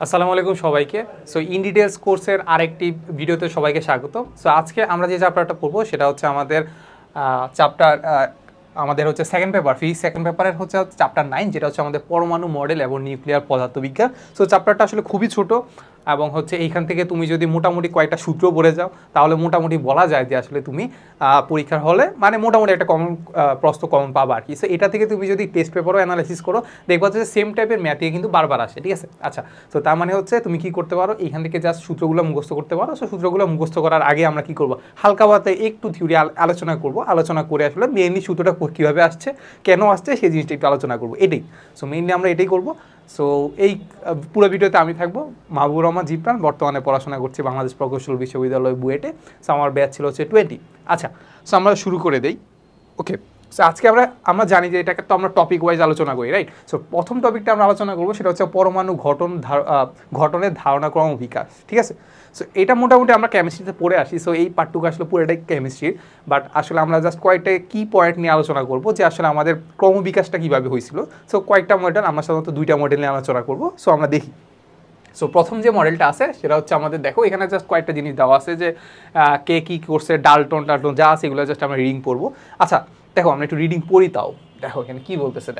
আসসালামু আলাইকুম সবাইকে। সো ইন ডিটেলস কোর্সের আরেকটি ভিডিওতে সবাইকে স্বাগত। সো আজকে আমরা যে চ্যাপ্টারটা পড়বো সেটা হচ্ছে আমাদের হচ্ছে সেকেন্ড পেপার, ফিজিক্স সেকেন্ড পেপারের হচ্ছে চ্যাপ্টার 9, যেটা হচ্ছে আমাদের পরমাণু মডেল এবং নিউক্লিয়ার পদার্থবিজ্ঞান। সো চ্যাপ্টারটা আসলে খুবই ছোট এবং হচ্ছে এইখান থেকে তুমি যদি মোটামুটি কয়েকটা সূত্র পড়ে যাও তাহলে মোটামুটি বলা যায় যে আসলে তুমি পরীক্ষার হলে মানে মোটামুটি একটা প্রশ্ন কমন পাবা আর কি। সো এটা থেকে তুমি যদি টেস্ট পেপারও অ্যানালাইসিস করো দেখবা যে সেম টাইপের ম্যাথে কিন্তু বারবার আসে, ঠিক আছে। আচ্ছা, তো তার মানে হচ্ছে তুমি কি করতে পারো, এইখান থেকে জাস্ট সূত্রগুলো মুখস্থ করতে পারো। সো সূত্রগুলো মুখস্থ করার আগে আমরা কি করবো, হালকা পাতে একটু থিওরি আলোচনা করে আসলে মেইনলি সূত্রটা কীভাবে আসছে, কেন আসছে সেই জিনিসটা একটু আলোচনা করবো, এটাই। সো মেইনলি আমরা এটাই করবো। সো এই পুরো ভিডিওতে আমি থাকবো, মাহবুবুর রহমান জিপ্রান, বর্তমানে পড়াশোনা করছি বাংলাদেশ প্রকৌশল বিশ্ববিদ্যালয় বুয়েটে। সো আমার ব্যাচ ছিল হচ্ছে 20। আচ্ছা, সো আমরা শুরু করে দেই। ওকে, সো আজকে আমরা জানি যে এটাকে তো আমরা টপিক ওয়াইজ আলোচনা করি, রাইট। সো প্রথম টপিকটা আমরা আলোচনা করবো সেটা হচ্ছে পরমাণু ঘটনের ধারণাক্রম বিকাশ, ঠিক আছে। সো এটা মোটামুটি আমরা কেমিস্ট্রিতে পড়ে আসি। সো এই পার্টটুকু আসলে পুরোটাই কেমিস্ট্রির, বাট আসলে আমরা জাস্ট কয়েকটা কি পয়েন্ট নিয়ে আলোচনা করবো যে আসলে আমাদের ক্রমবিকাশটা কীভাবে হয়েছিল। সো কয়েকটা মডেল, আমরা সাধারণত 2টা মডেল নিয়ে আলোচনা করবো। সো আমরা দেখি। সো প্রথম যে মডেলটা আছে সেটা হচ্ছে আমাদের, দেখো এখানে জাস্ট কয়েকটা জিনিস দেওয়া আছে যে কে কী করছে, ডাল্টন যা আছে এগুলো জাস্ট আমরা রিডিং পড়বো। আচ্ছা দেখো, আমরা একটু রিডিং পড়ি তাও। দেখো এখানে কী বলতেছে,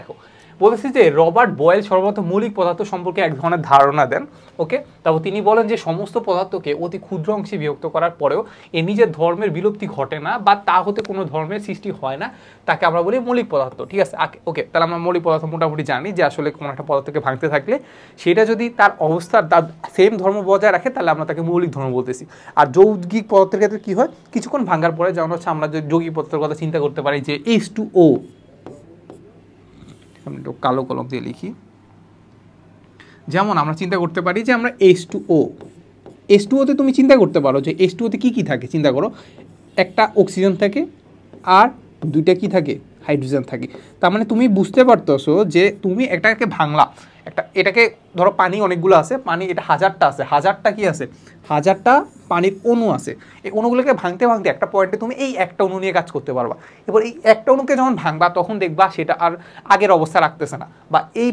বলতেছে যে রবার্ট বয়েল সর্বপ্রথম মৌলিক পদার্থ সম্পর্কে এক ধরনের ধারণা দেন। ওকে, তারপর তিনি বলেন যে সমস্ত পদার্থকে অতি ক্ষুদ্র অংশে বিভক্ত করার পরেও এর নিজের ধর্মের বিলুপ্তি ঘটে না বা তা হতে কোনো ধর্মের সৃষ্টি হয় না, তাকে আমরা বলি মৌলিক পদার্থ, ঠিক আছে। ওকে, তাহলে আমরা মৌলিক পদার্থ মোটামুটি জানি যে আসলে কোনো একটা পদার্থকে ভাঙতে থাকলে সেটা যদি তার অবস্থার তার সেম ধর্ম বজায় রাখে তাহলে আমরা তাকে মৌলিক ধর্ম বলতেছি। আর যৌগিক পদার্থের ক্ষেত্রে কী হয়, কিছুক্ষণ ভাঙার পরে যেমন হচ্ছে আমরা যে যৌগিক পদার্থের কথা চিন্তা করতে পারি যে H2O, আমি একটু কালো কলম দিয়ে লিখি, যেমন আমরা চিন্তা করতে পারি যে আমরা H2O তে তুমি চিন্তা করতে পারো যে H2O তে কী কী থাকে, চিন্তা করো, একটা অক্সিজেন থাকে আর 2টা কি থাকে, হাইড্রোজেন থাকে। তার মানে তুমি বুঝতে পারতেছো যে তুমি একটাকে ভাঙলা, এটাকে ধরো পানি অনেকগুলো আছে, পানি এটা 1000টা আছে, 1000টা কি আছে, 1000টা পানির অণু আছে। এই অণুগুলোকে ভাঙতে ভাঙতে একটা পয়েন্টে তুমি এই একটা অণু নিয়ে কাজ করতে পারবা। এবার এই একটা অণুকে যখন ভাঙবা তখন দেখবা সেটা আর আগের অবস্থা রাখতেছে না, বা এই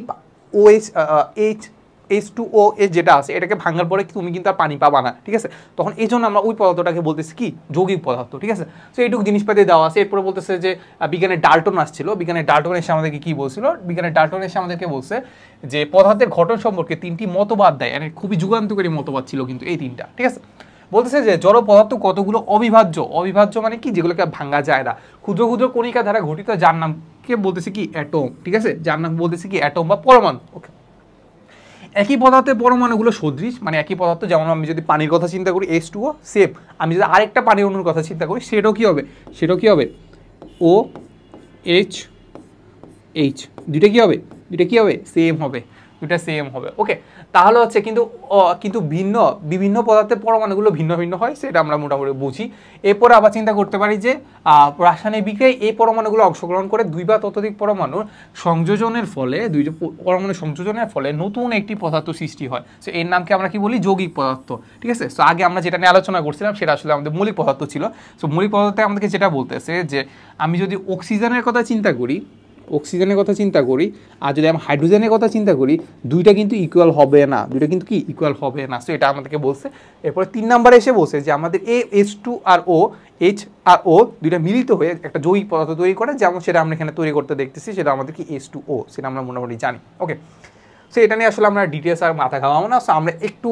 H2O যেটা আছে এটাকে ভাঙার পরে তুমি কিন্তু আর পানি পাবা না, ঠিক আছে। তখন এই জন্য আমরা ওই পদার্থটাকে বলতেছি কি, যৌগিক পদার্থ, ঠিক আছে। তো এইটুকু জিনিসপাতি দেওয়া আছে। এরপরে বলতেছে যে বিজ্ঞানের ডাল্টন আসছিল, বিজ্ঞানের ডাল্টন এসে আমাদেরকে কি বলছিল, বিজ্ঞানের ডাল্টন এসে আমাদেরকে বলছে যে পদার্থের গঠন সম্পর্কে 3টি মতবাদ দেয়, মানে খুবই যুগান্তকারী মতবাদ ছিল কিন্তু এই 3টা, ঠিক আছে। বলতেছে যে জড় পদার্থ কতগুলো অবিভাজ্য মানে কি, যেগুলোকে ভাঙা যায় না, ক্ষুদ্র ক্ষুদ্র কণিকা দ্বারা গঠিত, যার নামকে বলতেছে কি অ্যাটম, ঠিক আছে, যার নাম বলতেছে কি অ্যাটম বা পরমাণু। ওকে, একই পদার্থের পরমাণুগুলো সদৃশ, মানে একই পদার্থ, যেমন আমি যদি পানির কথা চিন্তা করি H2O, সেম আমি যদি আরেকটা পানির অণুর কথা চিন্তা করি সেটাও কি হবে OH, দুইটা কি হবে সেম হবে, দুইটা সেম হবে। ওকে, তাহলে হচ্ছে কিন্তু বিভিন্ন পদার্থের পরমাণুগুলো ভিন্ন ভিন্ন হয়, সেটা আমরা মোটামুটি বুঝি। এরপরে আবার চিন্তা করতে পারি যে রাসায়নিক বিক্রিয়ায় এই পরমাণুগুলো অংশগ্রহণ করে 2 বা ততোধিক পরমাণুর সংযোজনের ফলে নতুন একটি পদার্থ সৃষ্টি হয়। সো এর নামকে আমরা কি বলি, যৌগিক পদার্থ, ঠিক আছে। সো আগে আমরা যেটা নিয়ে আলোচনা করছিলাম সেটা আসলে আমাদের মৌলিক পদার্থ ছিল। সো মৌলিক পদার্থে আমাদেরকে যেটা বলতেছে যে আমি যদি অক্সিজেনের কথা চিন্তা করি আর যদি আমি হাইড্রোজেনের কথা চিন্তা করি, দুইটা কিন্তু ইকুয়াল হবে না, সো এটা আমাদেরকে বলছে। এরপরে 3 নম্বরে এসে বলছে যে আমাদের H2 আর O দুইটা মিলিত হয়ে একটা যৌগিক পদার্থ তৈরি করে, যেমন সেটা আমরা এখানে তৈরি করতে দেখতেছি, সেটা আমাদের কি H2O, সেটা আমরা মোটামুটি জানি। ওকে, সো এটা নিয়ে আসলে আমরা ডিটেলস আর মাথা ঘামাবো না। সো আমরা একটু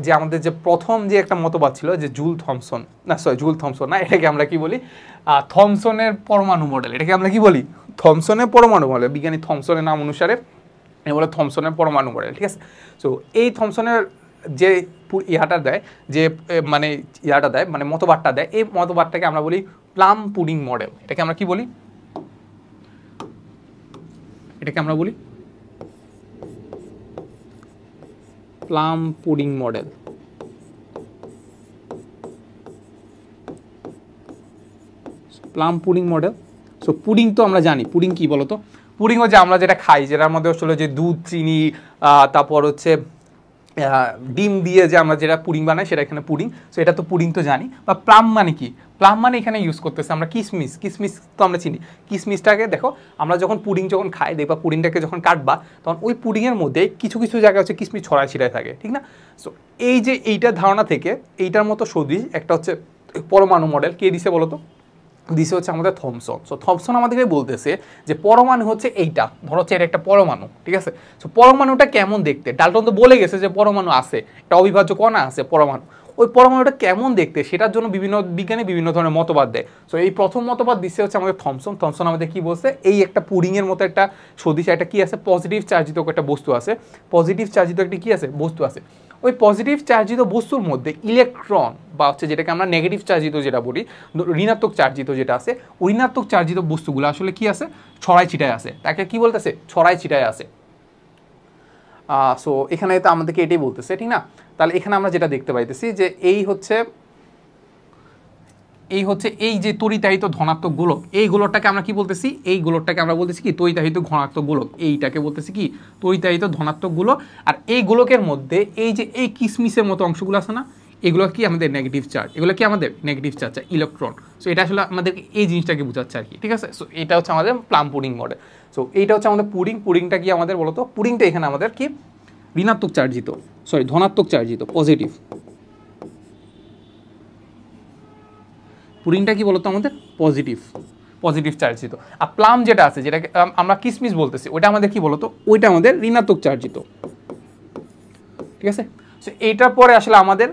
যে আমাদের যে প্রথম যে একটা মতবাদ ছিল যে জুল থমসন না, এটাকে আমরা কি বলি, থমসনের পরমাণু মডেল, এটাকে আমরা কি বলি, থমসনের পরমাণু মডেল। বিজ্ঞানী থমসনের নাম অনুসারে বলে থমসনের পরমাণু মডেল, ঠিক আছে। সো এই থমসনের যে মতবাদটা দেয়, এই মতবাদটাকে আমরা বলি প্লাম পুডিং মডেল। এটাকে আমরা কি বলি, plum pudding model. So pudding তো আমরা জানি, পুডিং কি বলতো, পুডিং হচ্ছে আমরা যেটা খাই, যেটার মধ্যে আসলে যে দুধ, চিনি, তারপর হচ্ছে ডিম দিয়ে যে আমরা যেটা পুডিং বানাই সেটা এখানে পুডিং। সো এটা তো পুডিং তো জানি। বা প্লাম মানে কি, প্লাম মানে এখানে ইউজ করতেছে আমরা কিসমিস, কিসমিস তো আমরা চিনি। কিসমিসটাকে দেখো আমরা যখন পুডিং যখন খাই দেখবা পুডিংটাকে যখন কাটবা তখন ওই পুডিংয়ের মধ্যে কিছু কিছু জায়গায় হচ্ছে কিসমিস ছড়ায় ছিটায় থাকে, ঠিক না? সো এই যে এইটার ধারণা থেকে এইটার মতো সদৃশ একটা হচ্ছে পরমাণু মডেল কে দিছে বলো তো? দিছে হচ্ছে আমাদের থমসন। সো থমসন আমাদেরকে বলতেছে যে পরমাণু হচ্ছে এইটা, ধরো হচ্ছে এটা একটা পরমাণু, ঠিক আছে? সো পরমাণুটা কেমন দেখতে, ডাল্টন তো বলে গেছে যে পরমাণু আছে, একটা অবিভাজ্য কণা আছে পরমাণু। ওই পরমাণুটা কেমন দেখতে সেটার জন্য বিভিন্ন বিজ্ঞানী বিভিন্ন ধরনের মতবাদ দেয়। সো এই প্রথম মতবাদ দিচ্ছে হচ্ছে আমাদের থমসন। থমসন আমাদের কি বলছে, এই একটা পুডিংয়ের মতো একটা সদৃশ একটা কি আছে, পজিটিভ চার্জিত একটা বস্তু আছে, পজিটিভ চার্জিত একটা কি আছে, বস্তু আছে। ওই পজিটিভ চার্জিত বস্তুর মধ্যে ইলেকট্রন বা হচ্ছে যেটাকে আমরা নেগেটিভ চার্জিত যেটা বলি, ঋণাত্মক চার্জিত যেটা আছে, ঋণাত্মক চার্জিত বস্তুগুলো আসলে কি আছে, ছড়াই ছিটায় আছে। তাকে কি বলতেছে, ছড়াই ছিটায় আছে। সো এখানে তো আমাদেরকে এটাই বলতেছে, ঠিক না? তাহলে এখানে আমরা যেটা দেখতে পাইতেছি যে এই হচ্ছে এই যে তড়িতাহিত ধনাত্মক গোলক, এই গোলকটাকে আমরা কি বলতেছি, এই গোলকটাকে আমরা বলতেছি কি তড়িতাহিত ধনাত্মক গোলক, এইটাকে বলতেছি কি তড়িতাহিত ধনাত্মক গোলক। আর এই গোলকের মধ্যে এই যে এই কিসমিসের মতো অংশগুলো আছে না, এগুলো কি আমাদের নেগেটিভ চার্জ, এগুলো কি আমাদের নেগেটিভ চার্জ, ইলেকট্রন। সো এটা আসলে আমাদের এই জিনিসটাকে বোঝাচ্ছে আর কি, ঠিক আছে? সো এটা হচ্ছে আমাদের প্লাম পুডিং মডেল। সো এইটা হচ্ছে আমাদের পুডিং। পুডিংটা কি আমাদের বলতো, পুডিংটা এখানে আমাদের কি ঋণাত্মক চার্জিত, সরি ধনাত্মক চার্জিত, পজিটিভ। পুডিংটা কি বলতো আমাদের পজিটিভ, পজিটিভ চার্জিত। আর প্লাম যেটা আছে যেটাকে আমরা কিসমিস বলতেছি ওইটা আমাদের কি বলতো, ওইটা আমাদের ঋণাত্মক চার্জিত, ঠিক আছে? সো এইটার পরে আসলে আমাদের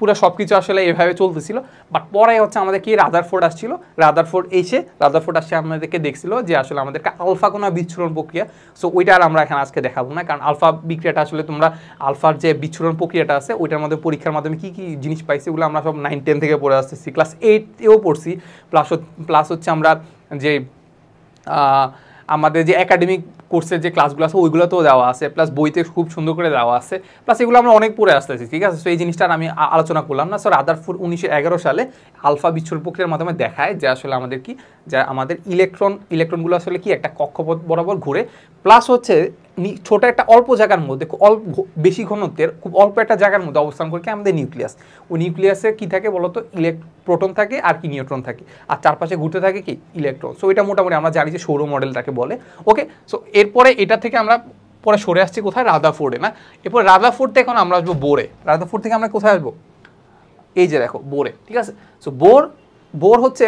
পুরো সব কিছু আসলে এভাবে চলতেছিল। বাট পরে হচ্ছে আমাদের কি রাদারফোর্ড আসছিল, রাদারফোর্ড আসছে আমাদেরকে দেখছিল যে আসলে আমাদেরকে আলফা কোনা বিচ্ছুরণ প্রক্রিয়া। সো ওইটা আর আমরা এখানে আজকে দেখাবো না, কারণ আলফা বিক্রিয়াটা আসলে তোমরা আলফার যে বিচ্ছুরণ প্রক্রিয়াটা আছে ওইটার মধ্যে পরীক্ষার মাধ্যমে কী কী জিনিস পাইছি ওগুলো আমরা সব 9-10 থেকে পড়ে আসতেছি, ক্লাস 8-এও পড়ছি। প্লাস হচ্ছে আমরা যে আমাদের যে একাডেমিক কোর্সের যে ক্লাসগুলো আছে ওইগুলোতেও দেওয়া আছে, প্লাস বইতে খুব সুন্দর করে দেওয়া আছে, প্লাস এগুলো আমরা অনেক পড়ে আসতেছি, ঠিক আছে? সো এই জিনিসটা আমি আলোচনা করলাম না। সো রাদারফোর্ড 1911 সালে আলফা বিচ্ছুরণ প্রক্রিয়ার মাধ্যমে দেখায় যে আসলে আমাদের কি, যে আমাদের ইলেকট্রনগুলো আসলে কি একটা কক্ষপথ বরাবর ঘুরে, প্লাস হচ্ছে ছোট একটা অল্প জায়গার মধ্যে অল্প বেশি ঘনত্বের খুব অল্প একটা জায়গার মধ্যে অবস্থান করে আমাদের নিউক্লিয়াস। ওই নিউক্লিয়াসে কি থাকে বলতো, প্রোটন থাকে আর কি নিউট্রন থাকে, আর চারপাশে ঘুরতে থাকে কি ইলেকট্রন। সো এটা মোটামুটি আমরা জানি যে সৌর মডেলটাকে বলে। ওকে, সো এরপরে এটা থেকে আমরা পরে সরে আসছি কোথায়, রাদারফোর্ডে না। এরপর রাদারফোর্ড থেকে এখন আমরা আসবো বোরে। রাদারফোর্ড থেকে আমরা কোথায় আসবো, এই যে দেখো বোরে, ঠিক আছে? সো বোর হচ্ছে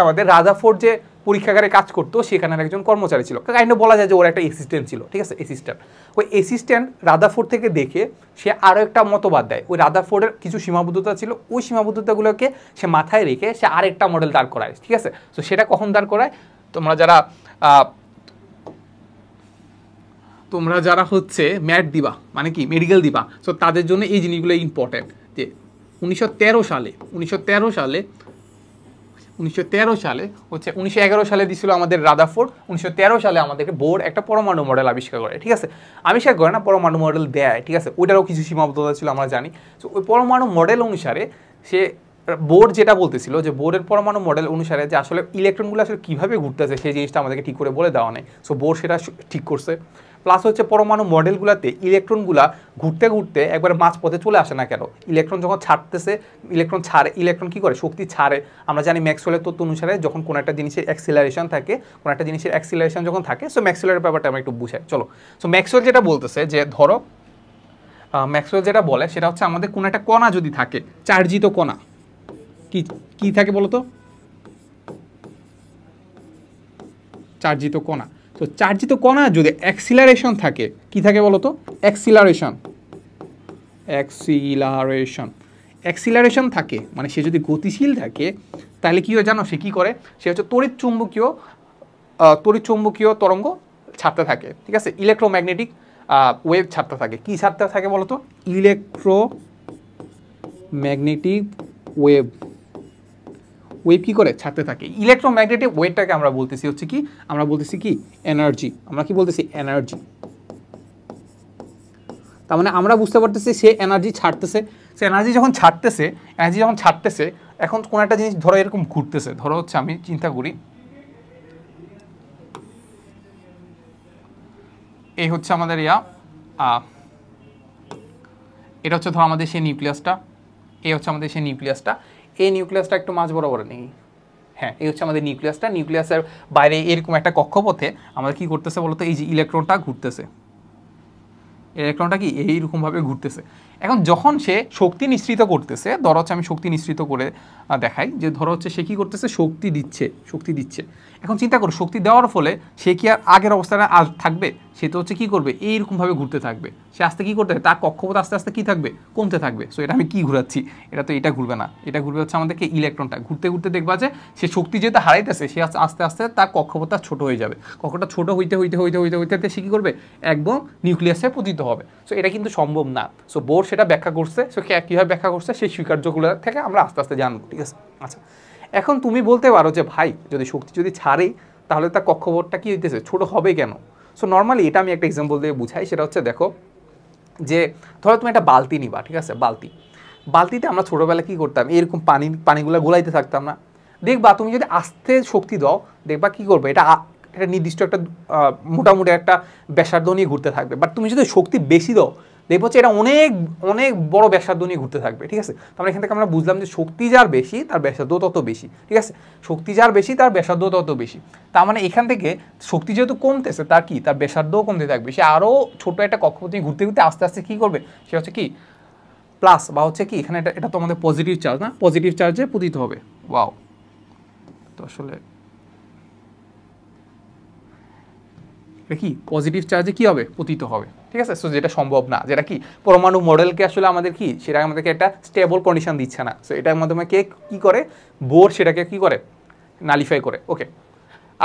আমাদের রাদারফোর্ড যে পরীক্ষাগারে কাজ করতো সেখানের একজন কর্মচারী ছিল, কাইন্ড বলা যায় যে ওর একটা অ্যাসিস্ট্যান্ট ছিল, ঠিক আছে? অ্যাসিস্ট্যান্ট, ওই অ্যাসিস্ট্যান্ট রাদারফোর্ড থেকে দেখে সে আরও একটা মতবাদ দেয়। ওই রাদারফোর্ডের কিছু সীমাবদ্ধতা ছিল, ওই সীমাবদ্ধতাগুলোকে সে মাথায় রেখে সে আরেকটা মডেল দাঁড় করায়, ঠিক আছে? সো সেটা কখন দাঁড় করায়, তোমরা যারা হচ্ছে ম্যাট দিবা, মানে কি মেডিকেল দিবা, সো তাদের জন্য এই জিনিসগুলো ইম্পর্টেন্ট। যে 1913 সালে হচ্ছে 1911 সালে দিছিল আমাদের রাদারফোর্ড, 1913 সালে আমাদেরকে বোর একটা পরমাণু মডেল আবিষ্কার করে, ঠিক আছে? আবিষ্কার করে না, পরমাণু মডেল দেয়, ঠিক আছে? ওইটারও কিছু সীমাবদ্ধতা ছিল আমরা জানি। তো ওই পরমাণু মডেল অনুসারে সে বোর যেটা বলতেছিল যে বোরের পরমাণু মডেল অনুসারে যে আসলে ইলেকট্রনগুলো আসলে কীভাবে ঘুরতেছে সেই জিনিসটা আমাদেরকে ঠিক করে বলে দেওয়া নেই। সো বোর সেটা ঠিক করছে। প্লাস হচ্ছে পরমাণু মডেলগুলোতে ইলেকট্রনগুলা ঘুরতে ঘুরতে একবার মাঝপথে চলে আসে না কেন, ইলেকট্রন যখন ছাড়তেছে, ইলেকট্রন কী করে, শক্তি ছাড়ে। আমরা জানি ম্যাক্সওয়েলের তত্ত্ব অনুসারে যখন কোনো একটা জিনিসের অ্যাক্সিলারেশন থাকে, কোনো একটা জিনিসের অ্যাক্সিলারেশন যখন থাকে, সো ম্যাক্সওয়েলের ব্যাপারটা আমরা একটু বুঝাই, চলো। সো ম্যাক্সওয়েল যেটা বলতেছে যে ধরো ম্যাক্সওয়েল যেটা বলে সেটা হচ্ছে আমাদের কোনো একটা কণা যদি থাকে, চার্জিত কণা, কি থাকে বলতো, চার্জিত কণা। তো চার্জিত কণা যদি অ্যাক্সিলারেশন থাকে, কি থাকে বলতো, অ্যাক্সিলারেশন থাকে, মানে সে যদি গতিশীল থাকে তাহলে কি হয় জানো, সে কি করে, সে হচ্ছে তড়িৎ চুম্বকীয় তরঙ্গ ছাড়তে থাকে, ঠিক আছে? ইলেকট্রোম্যাগনেটিক ওয়েভ ছাড়তে থাকে। কি ছাড়তে থাকে বলতো, ইলেকট্রোম্যাগনেটিক ওয়েভ কি করে ছাড়তে থাকে। ইলেকট্রোম্যাগনেটিক ওয়েভটাকে আমরা বলতেছি হচ্ছে কি, আমরা বলতেছি কি এনার্জি, আমরা কি বলতেছি এনার্জি। তার মানে আমরা বুঝতে পারতেছি সে এনার্জি ছাড়তেছে। সে এনার্জি যখন ছাড়তেছে এখন কোনো একটা জিনিস ধরো এরকম ঘুরতেছে, ধরো হচ্ছে আমি চিন্তা করি এই হচ্ছে আমাদের এটা হচ্ছে ধর আমাদের সেই নিউক্লিয়াসটা, এই হচ্ছে আমাদের সেই নিউক্লিয়াসটা, এই নিউক্লিয়াসটা একটু মাঝ বরাবর নেই, হ্যাঁ এই হচ্ছে আমাদের নিউক্লিয়াসটা। নিউক্লিয়াসের বাইরে এরকম একটা কক্ষপথে আমাদের কি করতেছে বলতো, এই যে ইলেকট্রনটা ঘুরতেছে, ইলেকট্রনটা কি এইরকমভাবে ঘুরতেছে। এখন যখন সে শক্তি নিঃসৃত করতেছে, ধরো হচ্ছে আমি শক্তি নিঃসৃত করে দেখাই, যে ধরো হচ্ছে সে কী করতেছে, শক্তি দিচ্ছে, শক্তি দিচ্ছে। এখন চিন্তা করো শক্তি দেওয়ার ফলে সে কি আর আগের অবস্থায় আর থাকবে, সে তো হচ্ছে কী করবে, এইরকমভাবে ঘুরতে থাকবে। সে আস্তে কী করতে, তার কক্ষপথ আস্তে আস্তে কী থাকবে, কমতে থাকবে। সো এটা আমি কী ঘুরাচ্ছি, এটা তো এটা ঘুরবে না, এটা ঘুরবে হচ্ছে আমাদেরকে ইলেকট্রনটা। ঘুরতে ঘুরতে দেখবা যে সে শক্তি যেহেতু হারাইতেছে, সে আস্তে আস্তে তার কক্ষপথটা ছোট হয়ে যাবে। কক্ষটা ছোট হইতে হইতে হইতে হইতে হইতে হইতে সে কী করবে, একদম নিউক্লিয়াসে পতিত হবে। সো এটা কিন্তু সম্ভব না। সো বোর সেটা ব্যাখ্যা করছে, সো কীভাবে ব্যাখ্যা করছে সেই স্বীকার্যগুলো থেকে আমরা আস্তে আস্তে জানবো, ঠিক আছে। আচ্ছা, এখন তুমি বলতে পারো যে ভাই যদি শক্তি যদি ছাড়েই, তাহলে তার কক্ষপথটা কি হইতেছে, ছোট হবে কেন? সো নর্মালি এটা আমি একটা এক্সাম্পল দিয়ে বুঝাই, সেটা হচ্ছে দেখো যে ধরো তুমি একটা বালতি নিবা, ঠিক আছে, বালতিতে আমরা ছোটোবেলায় কী করতাম, এরকম পানিগুলো গোলাইতে থাকতাম না? দেখবা তুমি যদি আস্তে শক্তি দাও, দেখবা কী করবে, এটা নির্দিষ্ট একটা মোটামুটি একটা ব্যাসার্ধ নিয়ে ঘুরতে থাকবে। বাট তুমি যদি শক্তি বেশি দাও, দেখবো হচ্ছে এটা অনেক অনেক বড় ব্যাসার্ধ নিয়ে ঘুরতে থাকবে, ঠিক আছে। তাহলে এখান থেকে আমরা বুঝলাম যে শক্তি যার বেশি তার ব্যাসার্ধ তত বেশি, ঠিক আছে। শক্তি যার বেশি তার ব্যাসার্ধ তত বেশি। তার মানে এখান থেকে শক্তি যেহেতু কমতেছে, তার কি, তার ব্যাসার্ধও কমতে থাকবে। সে আরও ছোটো একটা কক্ষপথ নিয়ে ঘুরতে ঘুরতে আস্তে আস্তে কী করবে, সে হচ্ছে কি প্লাস বা হচ্ছে কি এখানে এটা তো আমাদের পজিটিভ চার্জ না, পজিটিভ চার্জে পতিত হবে। ওয়াও, তো আসলে এটা কি পজিটিভ চার্জে কি হবে, পতিত হবে, ঠিক আছে। সো যেটা সম্ভব না, যেটা কি পরমাণু মডেলকে আসলে আমাদের কি, সেটা আমাদেরকে একটা স্টেবল কন্ডিশন দিচ্ছে না। সো এটার মাধ্যমে কে কী করে, বোর সেটাকে কি করে, নালিফাই করে। ওকে,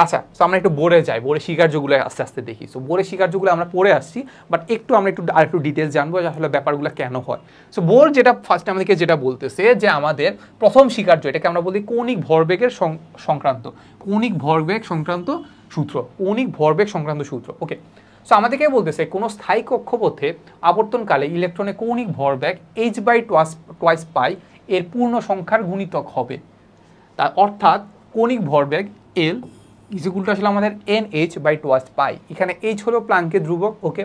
আচ্ছা, সো আমরা একটু বোরে যাই, বোরের স্বীকার্যগুলো আস্তে আস্তে দেখি। সো বোরের স্বীকার্যগুলো আমরা পড়ে আসছি, বাট আমরা আরেকটু ডিটেলস জানবো যে আসলে ব্যাপারগুলো কেন হয়। সো বোর যেটা ফার্স্ট আমাদেরকে যেটা বলতেছে যে আমাদের প্রথম স্বীকার্য, এটাকে আমরা বলি কৌণিক ভরবেগের সংক্রান্ত, কৌণিক ভরবেগ সংক্রান্ত সূত্র, কৌণিক ভরবেগ সংক্রান্ত সূত্র। ওকে, সো আমাদেরকে বলতেছে কোনো স্থায়ী কক্ষপথে আবর্তনকালে ইলেকট্রনের কৌণিক ভরবেগ h/2 পাই এর পূর্ণ সংখ্যার গুণিতক হবে। তার অর্থাৎ কৌণিক ভরবেগ L ইকুয়াল আসলে আমাদের nh/2 পাই। এখানে h হলো প্লাঙ্কের ধ্রুবক। ওকে,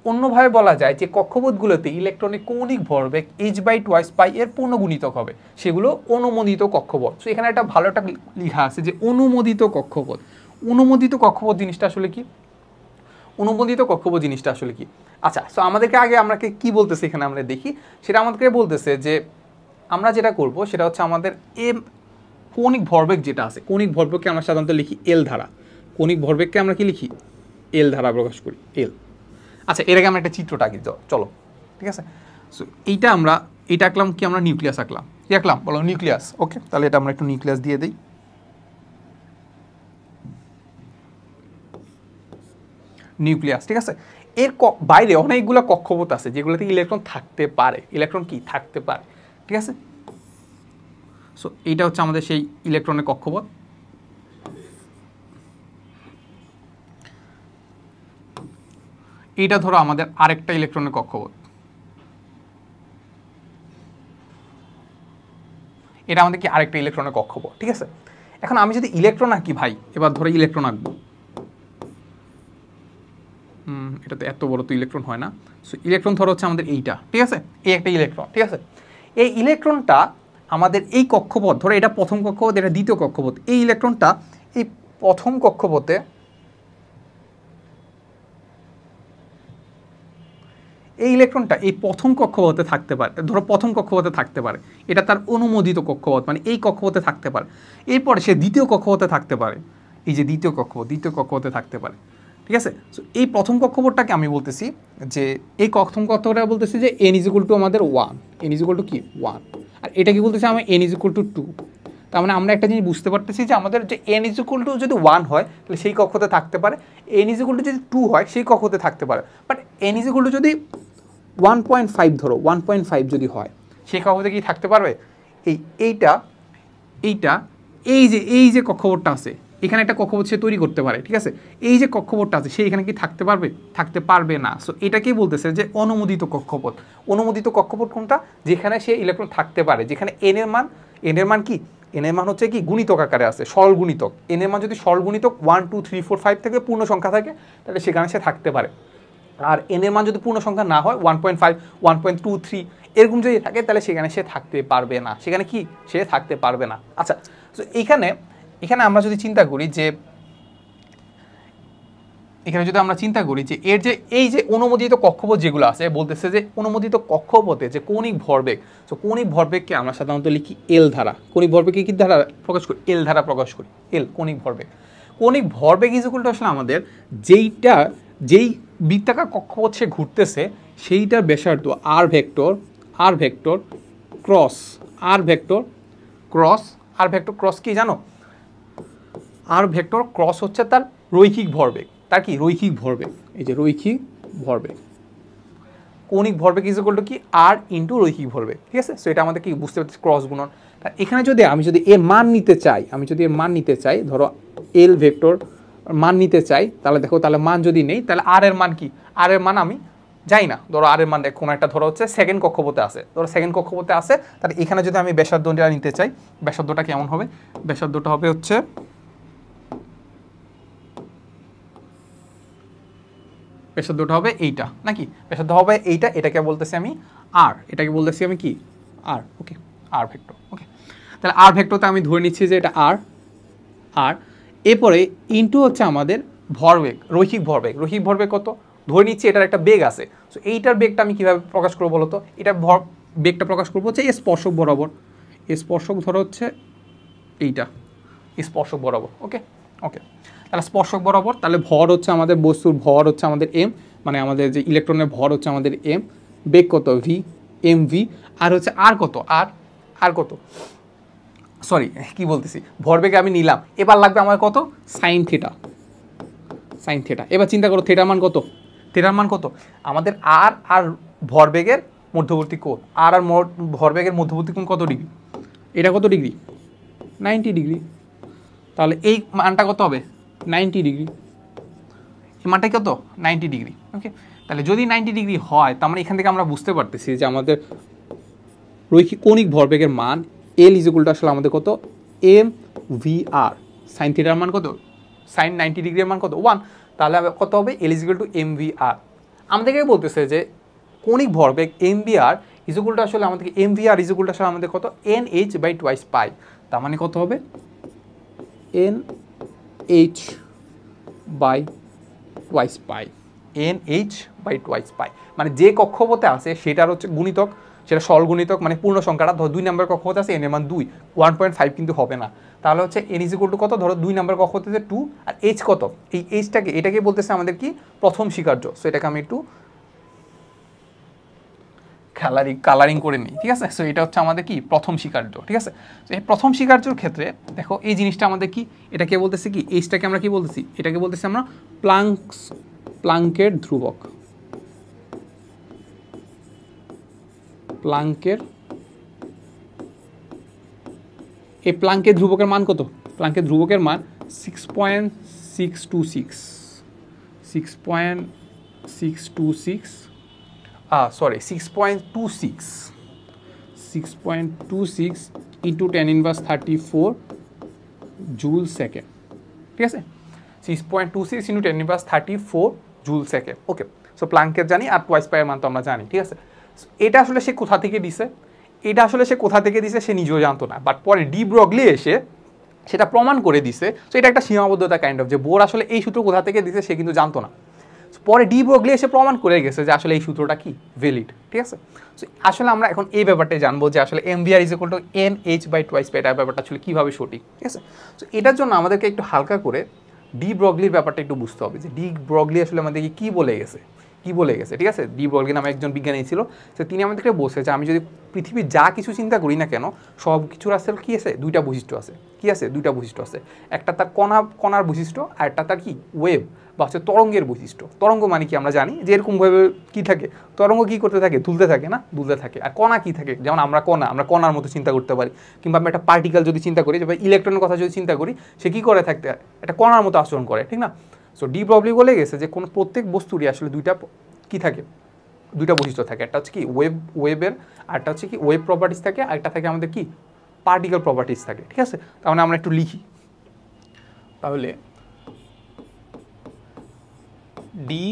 অন্যভাবে বলা যায় যে কক্ষপথগুলোতে ইলেকট্রনের কৌণিক ভরবেগ h/2 পাই এর পূর্ণ গুণিতক হবে, সেগুলো অনুমোদিত কক্ষপথ। সো এখানে একটা ভালো একটা লেখা আছে যে অনুমোদিত কক্ষপথ। অনুমোদিত কক্ষপথ জিনিসটা আসলে কি, অনুমোদিত কক্ষপথ জিনিসটা আসলে কি? আচ্ছা, সো আমাদেরকে আগে আমরা কি বলতেছে এখানে আমরা দেখি, সেটা আমাদেরকে বলতেছে যে আমরা যেটা করব সেটা হচ্ছে আমাদের কৌণিক ভরবেগ যেটা আছে, কৌণিক ভরবেগকে আমরা সাধারণত লিখি এল ধারা। কৌণিক ভরবেগকে আমরা কি লিখি, এল ধারা প্রকাশ করি, এল। আচ্ছা, এর আগে আমরা একটা চিত্রটা আঁকি, চলো, ঠিক আছে। সো এইটা আঁকলাম কি, আমরা নিউক্লিয়াস আঁকলাম, কি আঁকলাম বলো, নিউক্লিয়াস। ওকে, তাহলে এটা আমরা একটু নিউক্লিয়াস দিয়ে দিই। নিউক্লিয়াস, ঠিক আছে। এর বাইরে অনেকগুলো কক্ষপথ আছে যেগুলোতে ইলেকট্রন থাকতে পারে, ইলেকট্রন কি থাকতে পারে, ঠিক আছে। সো এইটা হচ্ছে আমাদের সেই ইলেকট্রনের কক্ষপথ। এইটা ধরো আমাদের আরেকটা ইলেকট্রনের কক্ষপথ, এটা আমাদের কি আরেকটা ইলেকট্রনের কক্ষপথ, ঠিক আছে। এখন আমি যদি ইলেকট্রন আঁকি ভাই, এবার ধরো ইলেকট্রন আঁকবো, এটা তো এত বড় তো ইলেকট্রন হয় না। সো ইলেকট্রন ধরো হচ্ছে আমাদের এইটা, ঠিক আছে, এই একটা ইলেকট্রন, ঠিক আছে। এই ইলেকট্রনটা আমাদের এই কক্ষপথ, ধরো এটা প্রথম কক্ষপথ, এটা দ্বিতীয় কক্ষপথ, এই ইলেকট্রনটা এই প্রথম কক্ষপথে, এই ইলেকট্রনটা এই প্রথম কক্ষপথে থাকতে পারে, ধরো প্রথম কক্ষপথে থাকতে পারে, এটা তার অনুমোদিত কক্ষপথ, মানে এই কক্ষপথে থাকতে পারে। এরপরে সে দ্বিতীয় কক্ষপথে থাকতে পারে, এই যে দ্বিতীয় কক্ষপথে থাকতে পারে, ঠিক আছে। সো এই প্রথম কক্ষপথটাকে আমি বলতেছি যে এই প্রথম কক্ষপথটা বলতেছি যে n= আমাদের 1, n= কি 1, আর এটা কি বলতেছি আমি n= 2। তার মানে আমরা একটা জিনিস বুঝতে পারতেছি যে আমাদের যে n= যদি 1 হয় তাহলে সেই কক্ষতে থাকতে পারে, n= যদি 2 হয় সেই কক্ষতে থাকতে পারে। বাট n= যদি 1.5 ধরো, 1.5 যদি হয় সেই কক্ষতে কি থাকতে পারবে, এইটা এই যে কক্ষপথটা আছে, এখানে একটা কক্ষপথ সে তৈরি করতে পারে, ঠিক আছে। এই যে কক্ষপথটা আছে সে এখানে কি থাকতে পারবে, থাকতে পারবে না। সো এটাকেই বলতেছে যে অনুমোদিত কক্ষপথ। অনুমোদিত কক্ষপথ কোনটা, যেখানে সে ইলেকট্রন থাকতে পারে, যেখানে এন এর মান কি, এন এর মান হচ্ছে কি গুণিতক আকারে আছে, সরল গুণিতক। এন এর মান যদি সরল গুণিতক 1 2 3 4 5 থেকে পূর্ণ সংখ্যা থাকে তাহলে সেখানে সে থাকতে পারে। আর এন এর মান যদি পূর্ণ সংখ্যা না হয় 1.5 1.23 এরকম যদি থাকে তাহলে সেখানে সে থাকতে পারবে না, সেখানে কি সে থাকতে পারবে না। আচ্ছা, তো এখানে আমরা যদি চিন্তা করি যে এর যে এই যে অনুমোদিত কক্ষপথ যেগুলো আছে, বলতেছে যে অনুমোদিত কক্ষপথে যে কৌণিক ভরবেগ, তো কৌণিক ভরবেগকে আমরা সাধারণত লিখি এল ধারা। কৌণিক ভরবেগকে কি ধারা প্রকাশ করি? এল ধারা প্রকাশ করি। এল কৌণিক ভরবেগ। কৌণিক ভরবেগ ইজ ইকুয়াল টু আসলে আমাদের যেই বৃত্তাকার কক্ষপথ সে ঘুরতেছে সেইটার ব্যাসার্ধ আর ভেক্টর ক্রস কি জানো? আর ভেক্টর ক্রস হচ্ছে তার রৈখিক ভরবেগ। তার কি রৈখিক ভরবেগ, এই যে রৈখিক ভরবেগ। কৌণিক ভরবেগ ইজ ইকুয়াল টু কি আর ইন্টু রৈখিক ভরবেগ, ঠিক আছে? সো এটা আমাদের কি বুঝতে পারছি ক্রস গুণন। এখানে যদি আমি এর মান নিতে চাই, ধরো এল ভেক্টর মান নিতে চাই, তাহলে দেখো তাহলে মান যদি নেই তাহলে আর এর মান কি? আর এর মান আমি যাই না, ধরো আর এর মান কোনো একটা ধরো হচ্ছে সেকেন্ড কক্ষপথে আছে, তাহলে এখানে যদি আমি ব্যাসার্ধটা নিতে চাই, ব্যাসার্ধটা কেমন হবে? ব্যাসার্ধটা হবে হচ্ছে এইটা, নাকি? ব্যাসার্ধ হবে এইটা, এটাকে বলতেছি আমি আর, কি আর, ওকে, আর ভেক্টর। ওকে, তাহলে আর ভেক্টরটা আমি ধরে নিচ্ছি যে এটা আর। এরপরে ইনটু হচ্ছে আমাদের ভরবেগ, রৈখিক ভরবেগ কত ধরে নিচ্ছি, এটার একটা বেগ আছে। সো এইটার বেগটা আমি কিভাবে প্রকাশ করবো বলতো? এটার বেগটা প্রকাশ করবো হচ্ছে এই স্পর্শক বরাবর। স্পর্শক ধরো হচ্ছে এইটা, স্পর্শক বরাবর। ওকে, তাহলে স্পর্শক বরাবর, তাহলে ভর হচ্ছে আমাদের বস্তুর ভর হচ্ছে আমাদের এম, মানে আমাদের যে ইলেকট্রনের ভর হচ্ছে আমাদের এম, বেগ কত? V, M v. আর হচ্ছে আর কত? আর কত, সরি কি বলতেছি, ভরবেগে আমি নিলাম, এবার লাগবে আমার কত? Sine theta. এবার চিন্তা করো থিটার মান কত? আমাদের আর ভরবেগের মধ্যবর্তী কোণ, আর ভরবেগের মধ্যবর্তী কোণ কত ডিগ্রি? এটা কত ডিগ্রি? 90 ডিগ্রি। তাহলে এই মানটা কত হবে? 90 ডিগ্রি। এই মানটা কত? 90 ডিগ্রি। ওকে, তাহলে যদি 90 ডিগ্রি হয়, তার মানে এখান থেকে আমরা বুঝতে পারতেছি যে আমাদের রৈখিক কৌণিক ভরবেগের মান এল ইজ ইকুয়াল টু আসলে আমাদের কত? এম ভি আর। সাইন থিটার মান কত? সাইন 90 ডিগ্রির মান কত? 1। তাহলে কত হবে? L is equal to m v r. আমাদেরকে বলতেছে যে কৌণিক ভরবেগ m v r is equal to আসলে আমাদেরকে m v r is equal to আসলে আমাদের কত? N h by twice pi. তার মানে কত হবে? N h by twice pi. মানে যে কক্ষপথে আছে সেটার হচ্ছে গুণিতক, সেটা সরল গুণিতক, মানে পূর্ণ সংখ্যাটা। ধরো 2 নম্বর কক্ষপথে আছে, এন এর মান 2, 1.5 কিন্তু হবে না। তাহলে হচ্ছে এন ইজ ইকুয়াল টু কত? ধরো 2 নম্বর কক্ষপথে 2, আর এইচ কত? এই এইচটাকে, এটাকে বলতেছে আমাদের কি? প্রথম স্বীকার্য। সো এটাকে আমি একটু কালারিং করে নিই, ঠিক আছে? সো এটা হচ্ছে আমাদের কি? প্রথম স্বীকার্য, ঠিক আছে? তো এই প্রথম স্বীকার্যর ক্ষেত্রে দেখো এই জিনিসটা আমাদের কি? এটাকে বলতেছি কি? এইচটাকে আমরা কি বলতেছি? এটাকে বলতেছি আমরা প্লাঙ্কের ধ্রুবক। এই প্লাঙ্কের ধ্রুবকের মান কত? প্লাঙ্কের ধ্রুবকের মান 6.626 ইন্টু 10⁻34 জুল সেকেন্ড, ঠিক আছে? 6.26 ইন্টু 10⁻34 জুল সেকেন্ড। ওকে, সো প্লাঙ্কের জানি, আর টুয়াইস পাইয়ের মান তো আমরা জানি, ঠিক আছে? এটা আসলে সে কোথা থেকে দিছে? সে নিজেও জানতো না, বাট পরে ডি ব্রগলি এসে সেটা প্রমাণ করে দিছে। সো এটা একটা সীমাবদ্ধতা কাইন্ড অফ, যে বোর আসলে এই সূত্র কোথা থেকে দিছে সে কিন্তু জানতো না। পরে ডি ব্রগলি এসে প্রমাণ করে গেছে যে আসলে এই সূত্রটা কি? ভ্যালিড, ঠিক আছে? সো আসলে আমরা এখন এই ব্যাপারটাই জানবো যে আসলে m v r is equal to n h by twice pi, এটার ব্যাপারটা আসলে কীভাবে সঠিক, ঠিক আছে? সো এটার জন্য আমাদেরকে একটু হালকা করে ডি ব্রগলির ব্যাপারটা একটু বুঝতে হবে, যে ডি ব্রগলি আসলে আমাদেরকে কী বলে গেছে, ঠিক আছে? ডি ব্রগলি নামে একজন বিজ্ঞানী ছিল। সে তিনি আমাদেরকে বলছে যে আমি যদি পৃথিবীর যা কিছু চিন্তা করি না কেন, সব কিছুর আসলে কী আছে? দুইটা বৈশিষ্ট্য আছে। কি আছে? দুইটা বৈশিষ্ট্য আছে। একটা তার কণার বৈশিষ্ট্য, আর একটা তার কি? ওয়েভ বা হচ্ছে তরঙ্গের বৈশিষ্ট্য। তরঙ্গ মানে কি আমরা জানি যে এরকমভাবে কী থাকে, তরঙ্গ কী করতে থাকে? দুলতে থাকে না? দুলতে থাকে। আর কণা কী থাকে? যেমন আমরা কণার মতো চিন্তা করতে পারি, কিংবা আমরা একটা পার্টিকেল যদি চিন্তা করি, যেমন ইলেকট্রনের কথা যদি চিন্তা করি, সে কী করে থাকতে? একটা কণার মতো আচরণ করে, ঠিক না? সো ডি ব্রগলি বলে গেছে যে কোনো প্রত্যেক বস্তুরই আসলে দুইটা কি থাকে? দুইটা বৈশিষ্ট্য থাকে। একটা হচ্ছে কি? ওয়েবের, আরটা হচ্ছে কি? ওয়েব প্রপার্টিস থাকে, আর একটা থাকে আমাদের কি? পার্টিকেল প্রপার্টিস থাকে, ঠিক আছে? তাহলে আমরা একটু লিখি, তাহলে D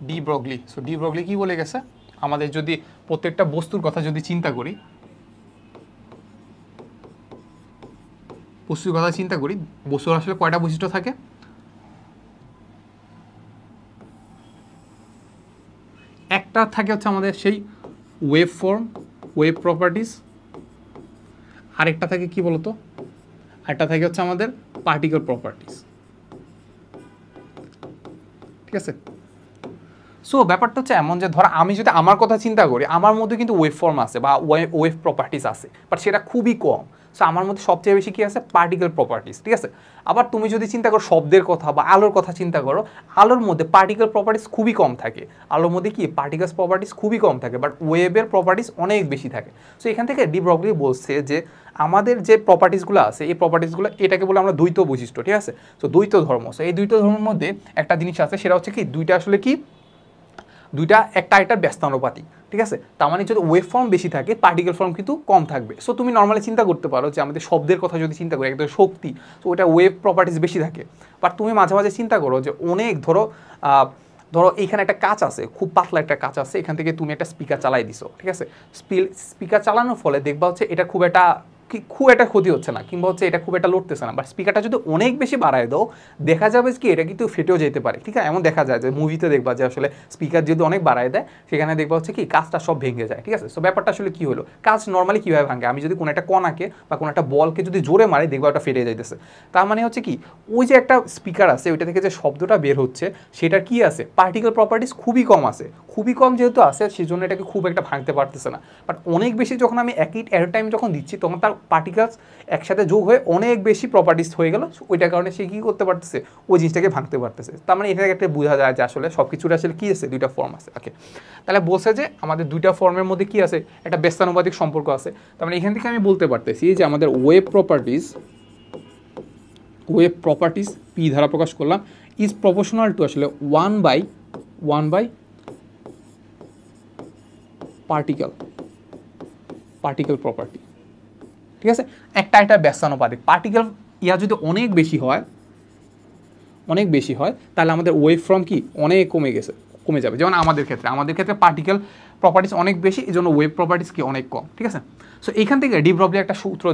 de Broglie. So de Broglie কি বলে গেছে, আমাদের যদি প্রত্যেকটা বস্তুর কথা যদি চিন্তা করি, বস্তুর আসলে কয়টা বৈশিষ্ট্য থাকে, একটা থাকে হচ্ছে আমাদের সেই ওয়েভ ফর্ম, ওয়েভ প্রপার্টিস, আরেকটা থাকে কি বলতো, আরেকটা থাকে হচ্ছে আমাদের পার্টিকেল প্রপার্টিস, ঠিক আছে। সো ব্যাপারটা হচ্ছে এমন যে ধর আমি যদি আমার কথা চিন্তা করি, আমার মধ্যে কিন্তু ওয়েভ ফর্ম আছে বা ওয়েভ প্রপার্টিস আছে, বাট সেটা খুবই কম। সো আমার মধ্যে সবচেয়ে বেশি কি আছে, পার্টিকেল প্রপার্টিস, ঠিক আছে। আবার তুমি যদি চিন্তা করো শব্দের কথা বা আলোর কথা চিন্তা করো, আলোর মধ্যে পার্টিকেল প্রপার্টিস খুবই কম থাকে, আলোর মধ্যে কি পার্টিকেলস প্রপার্টিস খুবই কম থাকে, বাট ওয়েভের প্রপার্টিস অনেক বেশি থাকে। সো এখান থেকে ডি ব্রগলি বলছে যে আমাদের যে প্রপার্টিসগুলো আছে, এই প্রপার্টিসগুলো এটাকে বলে আমরা দ্বৈত বৈশিষ্ট্য, ঠিক আছে। সো দ্বৈত ধর্ম, সো এই দ্বৈত ধর্মের মধ্যে একটা জিনিস আছে, সেটা হচ্ছে কি দুইটা আসলে কি, দুইটা একটা এটার ব্যস্তানুপাতিক, ঠিক আছে। তার মানে যদি ওয়েভ ফর্ম বেশি থাকে, পার্টিকেল ফর্ম কিন্তু কম থাকবে। সো তুমি নর্মালি চিন্তা করতে পারো যে আমাদের শব্দের কথা যদি চিন্তা করি, একদম শক্তি, তো ওটা ওয়েভ প্রপার্টিস বেশি থাকে। বাট তুমি মাঝে মাঝে চিন্তা করো যে অনেক ধরো এইখানে একটা কাঁচ আছে, খুব পাতলা একটা কাঁচ আছে, এখান থেকে তুমি একটা স্পিকার চালাই দিছো, ঠিক আছে। স্পিকার চালানোর ফলে দেখবা হচ্ছে এটা খুব একটা ক্ষতি হচ্ছে না, কিংবা হচ্ছে এটা খুব একটা লড়তেছে না, বাট স্পিকারটা যদি অনেক বেশি বাড়ায় দাও, দেখা যাবে কি এটা কিন্তু ফেটেও যেতে পারে, ঠিক আছে। এমন দেখা যায় যে মুভিতে দেখবা যে আসলে স্পিকার যদি অনেক বাড়ায় দেয়, সেখানে দেখবা হচ্ছে কি কাঁচটা সব ভেঙে যায়, ঠিক আছে। সো ব্যাপারটা আসলে কি হলো, কাঁচ নর্মালি কীভাবে ভাঙে, আমি যদি কোনো একটা কণাকে বা কোনো একটা বলকে যদি জোরে মারি, দেখবা ওটা ফেটে যাইতেছে। তার মানে হচ্ছে কি ওই যে একটা স্পিকার আছে, ওইটা থেকে যে শব্দটা বের হচ্ছে, সেটার কি আছে, পার্টিকেল প্রপার্টিস খুবই কম আছে, খুবই কম যেহেতু আছে, সেই জন্য এটাকে খুব একটা ভাঙতে পারতেছে না। বাট অনেক বেশি যখন আমি একই এট টাইম যখন দিচ্ছি, তখন তার পার্টিকেলস একসাথে যোগ হয়ে অনেক বেশি প্রপার্টিস হয়ে গেল, ওইটার কারণে সে কী করতে পারতেছে, ওই জিনিসটাকে ভাঙতে পারতেছে। তার মানে এটা একটা বোঝা যায় যে আসলে সব কিছুর আসলে কী আছে, দুইটা ফর্ম আছে। ওকে, তাহলে বলছে যে আমাদের দুইটা ফর্মের মধ্যে কি আছে, একটা ব্যস্তানুপাতিক সম্পর্ক আছে। তার মানে এখান থেকে আমি বলতে পারতেছি যে আমাদের ওয়েভ প্রপার্টিস পি দ্বারা প্রকাশ করলাম ইজ প্রপোর্শনাল টু আসলে 1/1 পার্টিকেল প্রপার্টি, ঠিক আছে। একটা ব্যস্তানুপাতিক, পার্টিকেল ইয়া যদি অনেক বেশি হয়, তাহলে আমাদের ওয়েভ ফর্ম কি অনেক কমে যাবে। যেমন আমাদের ক্ষেত্রে পার্টিকেল প্রপার্টিস অনেক বেশি, এই জন্য ওয়েভ প্রপার্টিস কি অনেক কম, ঠিক আছে। সো এইখান থেকে ডি ব্রগলি একটা সূত্র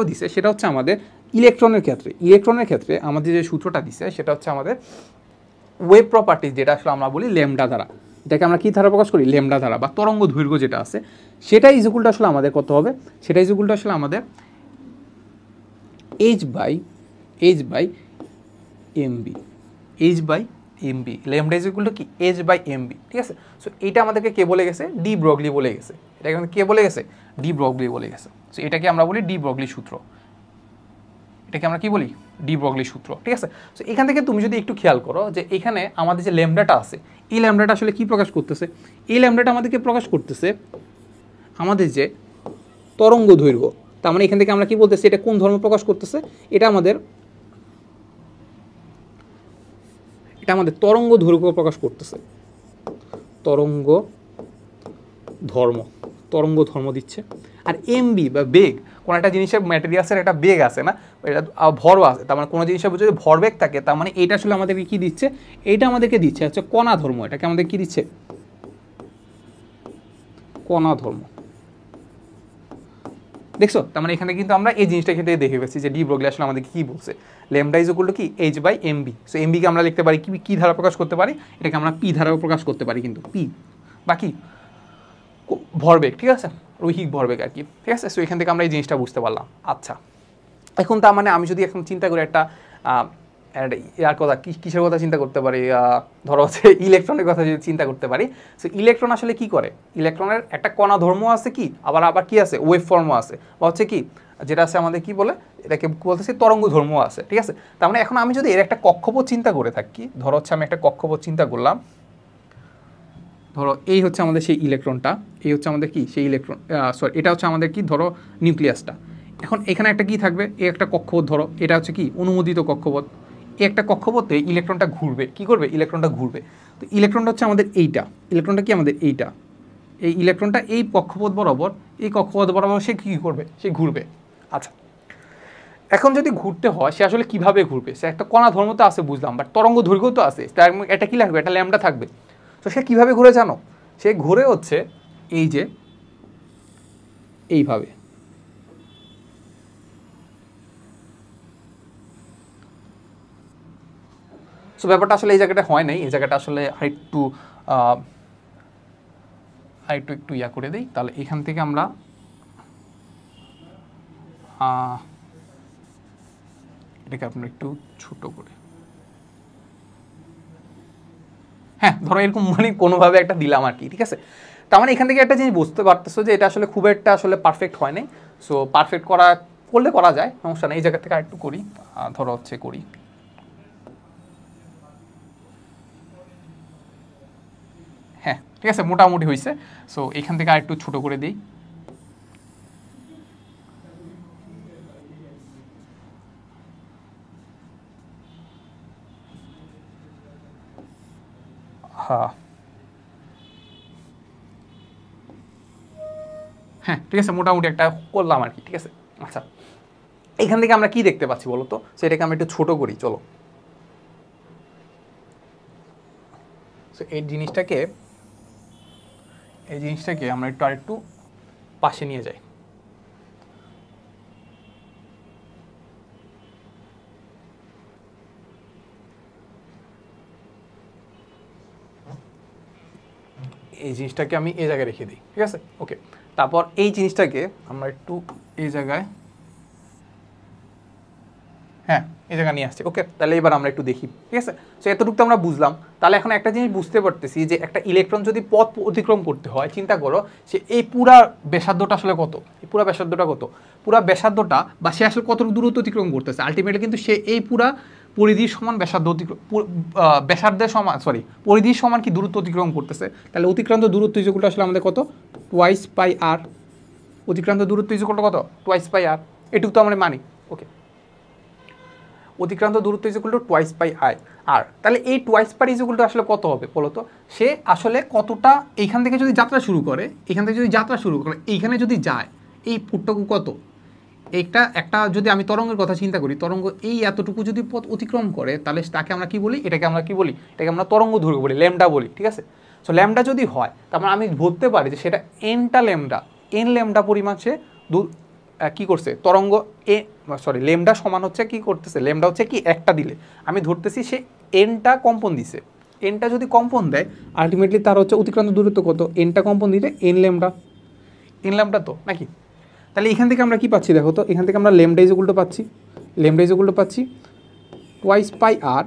দিছে, সেটা হচ্ছে আমাদের ইলেকট্রনের ক্ষেত্রে আমাদের যে সূত্রটা দিছে, সেটা হচ্ছে আমাদের ওয়েভ প্রপার্টিস, যেটা আসলে আমরা বলি ল্যামডা দ্বারা। এটাকে আমরা কী ধারা প্রকাশ করি, ল্যামডা দ্বারা, বা তরঙ্গ দৈর্ঘ্য যেটা আছে, সেটা ইকুয়ালটা আসলে আমাদের কত হবে, সেটা ইকুয়ালটা আসলে আমাদের h/mb, ল্যামডা ইকুয়াল টু কি h/mb, ঠিক আছে। সো এটা আমাদেরকে কে বলে গেছে, ডি ব্রগলি বলে গেছে। এটা কে বলে গেছে, ডি ব্রগলি বলে গেছে। সো এটাকে আমরা বলি ডি ব্রগলি সূত্র, এটাকে আমরা কি বলি, ডি ব্রগলি সূত্র, ঠিক আছে। সো এখান থেকে তুমি যদি একটু খেয়াল করো যে এখানে আমাদের যে ল্যামডাটা আছে, এই ল্যামডাটা আসলে কি প্রকাশ করতেছে, এই ল্যামডাটা আমাদেরকে প্রকাশ করতেছে আমাদের যে তরঙ্গ দৈর্ঘ্য। তার মানে এখান থেকে আমরা কি বলতেছি, এটা কোন ধর্ম প্রকাশ করতেছে, এটা আমাদের তরঙ্গ দৈর্ঘ্য প্রকাশ করতেছে, তরঙ্গ ধর্ম দিচ্ছে। আর এমবি বা বেগ, কোনো একটা জিনিসের ম্যাটেরিয়ালসের একটা বেগ আছে না, এটা ভরও আছে, তার মানে কোনো জিনিসের যদি ভরবেগ থাকে, তার মানে এটা আসলে আমাদেরকে কি দিচ্ছে, এইটা আমাদেরকে দিচ্ছে হচ্ছে কণা ধর্ম। এটাকে আমাদের কি দিচ্ছে, কণা ধর্ম, দেখছো। তার মানে এখানে কিন্তু আমরা এই জিনিসটা ক্ষেত্রে দেখে গেছি যে ডি ব্রগলি আসলে আমাদেরকে কি বলছে, ল্যামডা ইজ ইকুয়াল টু কি h/mb। সো এমবিকে আমরা লিখতে পারি কি ধারা প্রকাশ করতে পারি, এটাকে আমরা পি ধারাও প্রকাশ করতে পারি, কিন্তু পি বাকি ভরবেগ, ঠিক আছে, রৈখিক ভরবেগ আর কি, ঠিক আছে। সো এখান থেকে আমরা এই জিনিসটা বুঝতে পারলাম। আচ্ছা, এখন তার মানে আমি যদি এখন চিন্তা করি একটা ইয়ার কথা, কিসের কথা চিন্তা করতে পারি, ধরো হচ্ছে ইলেকট্রনের কথা যদি চিন্তা করতে পারি। সো ইলেকট্রন আসলে কি করে, ইলেকট্রনের একটা কণা ধর্ম আছে, কি আবার কি আছে, ওয়েভ ফর্মও আছে, বা হচ্ছে কি যেটা আছে আমাদের কি বলে, এটাকে বলতেছি তরঙ্গ ধর্মও আছে, ঠিক আছে। তার মানে এখন আমি যদি এর একটা কক্ষপথ চিন্তা করে থাকি, ধরো হচ্ছে আমি একটা কক্ষপথ চিন্তা করলাম, ধরো এই হচ্ছে আমাদের সেই ইলেকট্রনটা, এই হচ্ছে আমাদের কি সেই ইলেকট্রন, এটা হচ্ছে আমাদের কি ধরো নিউক্লিয়াসটা। এখন এখানে একটা কি থাকবে, এই একটা কক্ষপথ, ধরো এটা হচ্ছে কি অনুমোদিত কক্ষপথ, এই একটা কক্ষপথে ইলেকট্রনটা ঘুরবে, কি করবে, ইলেকট্রনটা ঘুরবে। তো ইলেকট্রনটা হচ্ছে আমাদের এইটা, ইলেকট্রনটা কি আমাদের এইটা, এই ইলেকট্রনটা এই কক্ষপথ বরাবর সে কী করবে, সে ঘুরবে। আচ্ছা, এখন যদি ঘুরতে হয় সে আসলে কিভাবে ঘুরবে, সে একটা কণা ধর্ম তো আছে বুঝলাম, বাট তরঙ্গ দৈর্ঘ্য তো আছে, তার এটা কি লাগবে, এটা ল্যাম্বডা থাকবে। তো সে কিভাবে ঘুরে জানো, সে ঘুরে হচ্ছে এই যে এইভাবে। সো ব্যাপারটা আসলে এই জায়গাটা হয় নাই, এই জায়গাটা আসলে আরেকটু একটু ইয়া করে দিই, তাহলে এখান থেকে আমরা এটাকে আপনার একটু ছোট করে, হ্যাঁ ধরো এরকম মানে কোনোভাবে একটা দিলাম আর কি, ঠিক আছে। তার মানে এখান থেকে একটা জিনিস বুঝতে পারতেছো যে এটা আসলে খুব একটা আসলে পারফেক্ট হয় নাই। সো পারফেক্ট করলে করা যায়, সমস্যা নেই। এই জায়গা থেকে আরেকটু করি, ধরো হচ্ছে করি, হ্যাঁ ঠিক আছে মোটামুটি হয়েছে। সো এখান থেকে আরেকটু ছোট করে দিই, হ্যাঁ হ্যাঁ ঠিক আছে মোটামুটি একটা করলাম আর কি, ঠিক আছে। আচ্ছা এখান থেকে আমরা কি দেখতে পাচ্ছি বলো তো, সেটাকে আমরা একটু ছোট করি চলো। সো এই জিনিসটাকে আমরা একটু আরেকটু পাশে নিয়ে যাই। এই জিনিসটাকে আমি এই জায়গায় রেখে দিই, ঠিক আছে ওকে। তারপর এই জিনিসটাকে আমরা একটু এই জায়গায়, হ্যাঁ এই জায়গা নিয়ে আসছে, ওকে। তাহলে এবার আমরা একটু দেখি, ঠিক আছে। সো এতটুকু তো আমরা বুঝলাম। তাহলে এখন একটা জিনিস বুঝতে পারতেছি যে একটা ইলেকট্রন যদি পথ অতিক্রম করতে হয়, চিন্তা করো সে এই পুরা ব্যাসার্ধটা আসলে কত, এই পুরা ব্যাসার্ধটা কত, পুরা ব্যাসার্ধটা বা সে আসলে কত দূরত্ব অতিক্রম করতেছে, আলটিমেটলি কিন্তু সে এই পুরা পরিধির সমান ব্যাসার্ধ অতিক্রম, ব্যাসার্ধের সমান, সরি পরিধির সমান কি দূরত্ব অতিক্রম করতেছে। তাহলে অতিক্রান্ত দূরত্ব ইকুয়ালটা আসলে আমাদের কত, টুয়াইস পাই আর। অতিক্রান্ত দূরত্ব ইকুয়ালটা কত, টুয়াইস পাই আর, এটুকু তো আমরা মানি, ওকে। অতিক্রান্ত দূরত্ব is equal to twice pi i r. তাহলে এই twice pi is equal to আসলে কত হবে বলো তো, সে আসলে কতটা এইখান থেকে যদি যাত্রা শুরু করে, এইখানে যদি যায়, এই ফুটটুকু কত, একটা যদি আমি তরঙ্গের কথা চিন্তা করি, তরঙ্গ এই এতটুকু যদি পথ অতিক্রম করে, তাহলে তাকে আমরা কি বলি, এটাকে আমরা তরঙ্গ দৈর্ঘ্য বলি, ল্যাম্বডা বলি, ঠিক আছে। সো ল্যাম্বডা যদি হয়, তারপর আমি বলতে পারি যে সেটা এন ল্যাম্বডা পরিমাণ সে কি করছে তরঙ্গ, ল্যাম্বডা সমান হচ্ছে কি করতেছে, ল্যাম্বডা হচ্ছে কি একটা দিলে আমি ধরতেছি সে এনটা কম্পন দিছে, এনটা যদি কম্পন দেয় আলটিমেটলি তার হচ্ছে অতিক্রান্ত দূরত্ব কত, এনটা কম্পন দিলে এন ল্যাম্বডা তো নাকি। তাহলে এখান থেকে আমরা কি পাচ্ছি দেখো তো, এখান থেকে আমরা ল্যাম্বডা ইজ ইকুয়াল টু পাচ্ছি twice pi r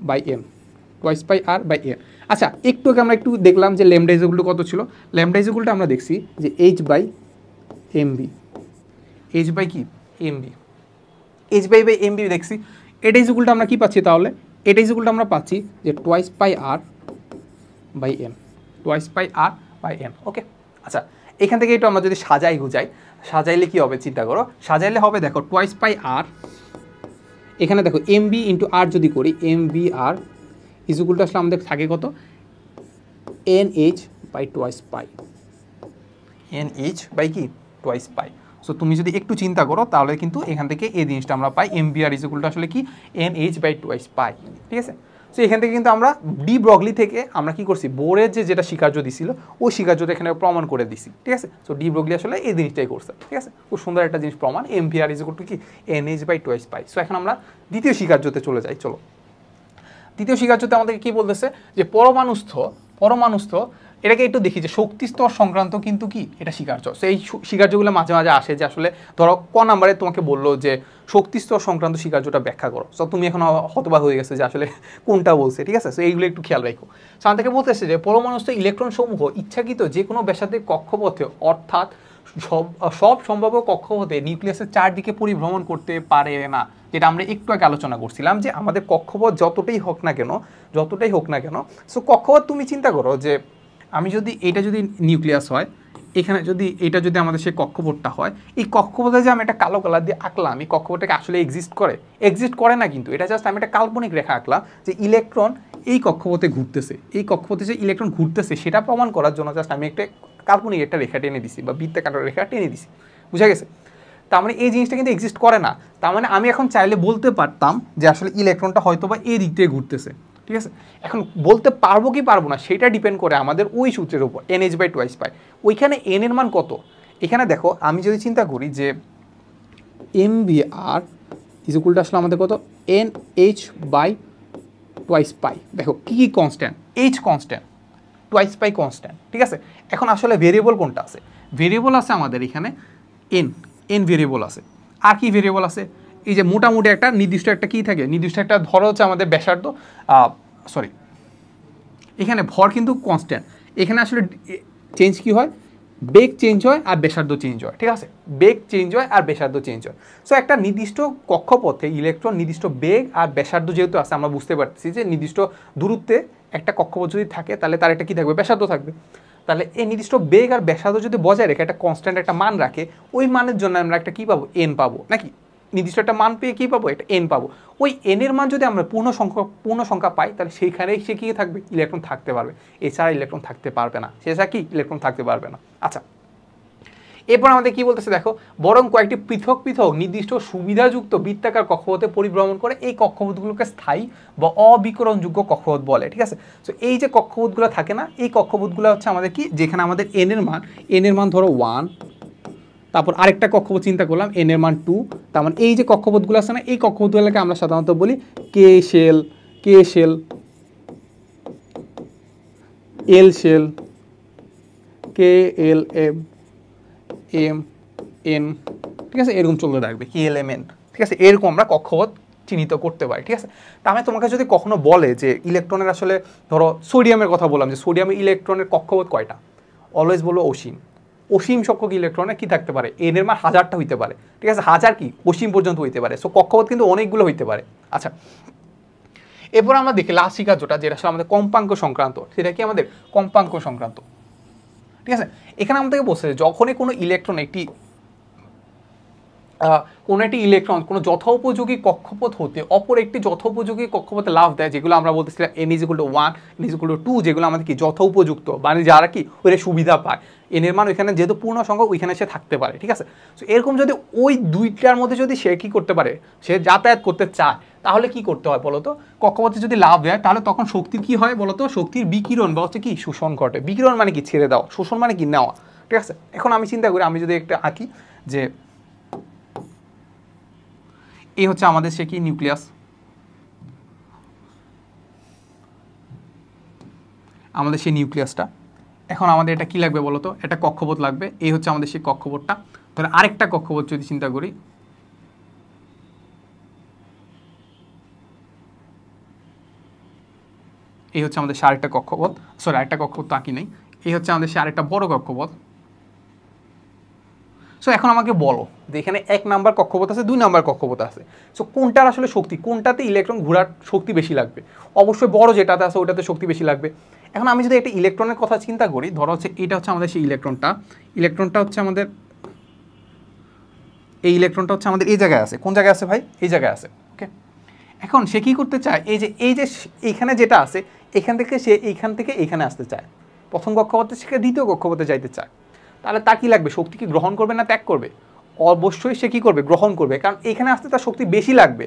by n, আচ্ছা একটু আগে আমরা একটু দেখলাম যে ল্যাম্বডা ইজ ইকুয়াল টু কত ছিল, ল্যাম্বডা ইজ ইকুয়াল টু আমরা দেখছি যে h by m b, h by কি এমবি, এইচ বাই এমবি দেখছি। এটা ইজ ইকুয়াল টু আমরা কি পাচ্ছি তাহলে, এটা ইজ ইকুয়াল টু আমরা পাচ্ছি যে twice pi r by n, okay. আচ্ছা এখান থেকে একটু আমরা যদি সাজাইলে কি হবে চিন্তা করো, সাজাইলে হবে দেখো টুয়াইস পাই আর, এখানে দেখো এমবি ইন্টু আর যদি করি, m b r is equal to আসলে আমাদের থাকে কত, n h by twice pi, n h by কি টুয়াইস পাই। সো তুমি যদি একটু চিন্তা করো তাহলে কিন্তু এখান থেকে এই জিনিসটা আমরা পাই, এমবিআর ইজ ইকুয়াল টু আসলে কি n h by twice pi, ঠিক আছে। সো এখান থেকে কিন্তু আমরা ডি ব্রগলি থেকে আমরা কি করছি, বোরের যেটা স্বীকার্য দিছিল ওই স্বীকার্যটা এখানে প্রমাণ করে দিছি, ঠিক আছে। সো ডি ব্রগলি আসলে এই জিনিসটাই করছে, ঠিক আছে। খুব সুন্দর একটা জিনিস প্রমাণ, এমবিআর ইজ ইকুয়াল টু কি n h by twice pi. So এখন আমরা দ্বিতীয় স্বীকার্যতে চলে যাই, চলো। দ্বিতীয় স্বীকার্যতে আমাদের কি বলতেছে যে পরমাণুস্থ এটাকে একটু দেখি যে শক্তি স্তর সংক্রান্ত কিন্তু কি এটা স্বীকার্য। সেই স্বীকার্যগুলো মাঝে মাঝে আসে যে আসলে ধরো ক নাম্বারে তোমাকে বললো যে শক্তি স্তর সংক্রান্ত স্বীকার্যটা ব্যাখ্যা করো, সো তুমি এখন হতবাক হয়ে গেছে যে আসলে কোনটা বলছে, ঠিক আছে। সো এইগুলো একটু খেয়াল রাখো। সো আমাদেরকে বলতেছে যে পরমাণুস্থ ইলেকট্রন সমূহ ইচ্ছাকৃত যে কোনো ব্যাসার্ধের কক্ষপথে, অর্থাৎ সব সম্ভাব্য কক্ষপথে নিউক্লিয়াসের চারদিকে পরিভ্রমণ করতে পারে না, যেটা আমরা একটু আগে আলোচনা করছিলাম যে আমাদের কক্ষপথ যতটাই হোক না কেন, সো কক্ষপথ তুমি চিন্তা করো যে আমি যদি এটা যদি নিউক্লিয়াস হয়, এখানে যদি এটা যদি আমাদের সেই কক্ষপথটা হয়, এই কক্ষপথে যে আমি একটা কালো কালার দিয়ে আঁকলাম, এই কক্ষপথটাকে আসলে এক্সিস্ট করে না, কিন্তু এটা জাস্ট আমি একটা কাল্পনিক রেখা আঁকলাম যে ইলেকট্রন এই কক্ষপথে ঘুরতেছে, এই কক্ষপথে যে ইলেকট্রন ঘুরতেছে সেটা প্রমাণ করার জন্য জাস্ট আমি একটা কাল্পনিক একটা রেখা টেনে দিছি বা বৃত্তাকার রেখা টেনে দিছি, বুঝা গেছে। তার মানে এই জিনিসটা কিন্তু এক্সিস্ট করে না। তার মানে আমি এখন চাইলে বলতে পারতাম যে আসলে ইলেকট্রনটা হয়তো বা এই দিক থেকে ঘুরতেছে, ঠিক আছে। এখন বলতে পারবো কি পারবো না সেটা ডিপেন্ড করে আমাদের ওই সূত্রের উপর, NH/2π। ওইখানে n এর মান কত, এখানে দেখো আমি যদি চিন্তা করি যে MVR ইজ ইকুয়াল টু আসলে আমাদের কত, NH/2π। দেখো কি কি কনস্ট্যান্ট, H কনস্ট্যান্ট, 2π কনস্ট্যান্ট, ঠিক আছে। এখন আসলে ভেরিয়েবল কোনটা আছে, ভেরিয়েবল আছে আমাদের এখানে n ভেরিয়েবল আছে। আর কি ভেরিয়েবল আছে, এই যে মোটামুটি একটা নির্দিষ্ট একটা কি থাকে, নির্দিষ্ট একটা ধরো হচ্ছে আমাদের ব্যাসার্ধ, সরি এখানে ভর কিন্তু কনস্ট্যান্ট, এখানে আসলে চেঞ্জ কি হয়, বেগ চেঞ্জ হয় আর ব্যাসার্ধ চেঞ্জ হয়, ঠিক আছে। বেগ চেঞ্জ হয় আর ব্যাসার্ধ চেঞ্জ হয়। সো একটা নির্দিষ্ট কক্ষপথে ইলেকট্রন নির্দিষ্ট বেগ আর ব্যাসার্ধ যেহেতু আছে, আমরা বুঝতে পারছি যে নির্দিষ্ট দূরত্বে একটা কক্ষপথ যদি থাকে তাহলে তার একটা কী থাকবে, ব্যাসার্ধ থাকবে। তাহলে এই নির্দিষ্ট বেগ আর ব্যাসার্ধ যদি বজায় রেখে একটা কনস্ট্যান্ট একটা মান রাখে, ওই মানের জন্য আমরা একটা কী পাবো, n পাবো, নাকি নির্দিষ্ট একটা মান পেয়ে কী পাবো, একটা n পাবো। ওই n এর মান যদি আমরা পূর্ণ সংখ্যা পাই তাহলে সেইখানেই সে কী থাকবে, ইলেকট্রন থাকতে পারবে, এছাড়া ইলেকট্রন থাকতে পারবে না, সেটা কি ইলেকট্রন থাকতে পারবে না। আচ্ছা, এরপর আমাদের কি বলতেছে দেখো, বরং কয়েকটি পৃথক পৃথক নির্দিষ্ট সুবিধাযুক্ত বৃত্তাকার কক্ষপথে পরিভ্রমণ করে এই কক্ষপথগুলোকে স্থায়ী বা অবিকরণযোগ্য কক্ষপথ বলে, ঠিক আছে। তো এই যে কক্ষপথগুলো থাকে না, এই কক্ষপথগুলো হচ্ছে আমাদের কি, যেখানে আমাদের n এর মান ধরো 1, তারপর আরেকটা কক্ষপথ চিন্তা করলাম n এর মান 2, তার মানে এই যে কক্ষপথগুলো আছে না, এই কক্ষপথগুলোকে আমরা সাধারণত বলি কে শেল, এল শেল, KLM, MN, ঠিক আছে, এরকম চলতে থাকবে KLMN, ঠিক আছে। এরকম আমরা কক্ষপথ চিহ্নিত করতে পারি, ঠিক আছে। তার মানে তোমাকে যদি কখনো বলে যে ইলেকট্রনের আসলে ধরো সোডিয়ামের কথা বললাম, যে সোডিয়ামের ইলেকট্রনের কক্ষপথ কয়টা, অলওয়েজ বলবো অসীম সংখ্যক ইলেকট্রনে কি থাকতে পারে, n এর মান 1000টা হইতে পারে, ঠিক আছে, 1000 কি অসীম পর্যন্ত হইতে পারে। সো কক্ষপথ কিন্তু অনেকগুলো হইতে পারে। আচ্ছা, এরপর আমরা দেখি লাসিকা যেটা আসলে আমাদের কম্পাঙ্ক সংক্রান্ত, সেটা কি আমাদের কম্পাঙ্ক সংক্রান্ত, ঠিক আছে। এখানে আমাদেরকে বলছে যখনই কোনো ইলেকট্রন ইলেকট্রন কোনো যথোপযোগী কক্ষপথ হতে অপর একটি যথোপযোগী কক্ষপথে লাফ দেয়, যেগুলো আমরা বলতেছিলাম n=1, n=2, যেগুলো আমাদের কি যথোপযুক্ত, মানে যারা কি ওই সুবিধা পায়, n এর মান ওইখানে যেহেতু পূর্ণ সংখ্যক ওইখানে সে থাকতে পারে, ঠিক আছে। তো এরকম যদি ওই দুইটার মধ্যে যদি সে কি করতে পারে, সে যাতায়াত করতে চায়, তাহলে কি করতে হয় বলতো, কক্ষপথে যদি লাফ দেয় তাহলে তখন শক্তির কি হয় বলতো, শক্তির বিকিরণ বা হচ্ছে কি শোষণ ঘটে। বিকিরণ মানে কি ছেড়ে দেওয়া, শোষণ মানে কি নেওয়া, ঠিক আছে। এখন আমি চিন্তা করি, আমি যদি একটা আঁকি যে এই হচ্ছে আমাদের সে কি নিউক্লিয়াস, আমাদের সেই নিউক্লিয়াসটা, এখন আমাদের এটা কি লাগবে বলতো, এটা কক্ষপথ লাগবে, এই হচ্ছে আমাদের সেই কক্ষপথটা। তাহলে আরেকটা কক্ষপথ যদি চিন্তা করি, এই হচ্ছে আমাদের সে আরেকটা কক্ষপথ, সরি আরেকটা কক্ষপথ তো আঁকি নেই, এই হচ্ছে আমাদের সে আরেকটা বড় কক্ষপথ। সো এখন আমাকে বলো যে এখানে 1 নাম্বার কক্ষপথ আছে, 2 নাম্বার কক্ষপথ আছে, সো কোনটার আসলে শক্তি, কোনটাতে ইলেকট্রন ঘোরার শক্তি বেশি লাগবে, অবশ্যই বড় যেটাতে আছে ওটাতে শক্তি বেশি লাগবে। এখন আমি যদি একটা ইলেকট্রনের কথা চিন্তা করি, ধরো হচ্ছে এটা হচ্ছে আমাদের সেই ইলেকট্রনটা হচ্ছে আমাদের, এই ইলেকট্রনটা হচ্ছে আমাদের এই জায়গায় আছে, কোন জায়গায় আছে ভাই, এই জায়গায় আছে, ওকে। এখন সে কি করতে চায়, এই যে এইখানে যেটা আছে এখান থেকে সে এইখান থেকে এইখানে আসতে চায়, প্রথম কক্ষপথে সে দ্বিতীয় কক্ষপথে যাইতে চায়, তাহলে তার কি লাগবে, শক্তি কি গ্রহণ করবে না ত্যাগ করবে, অবশ্যই সে কি করবে, গ্রহণ করবে, কারণ এখানে আসতে তার শক্তি বেশি লাগবে।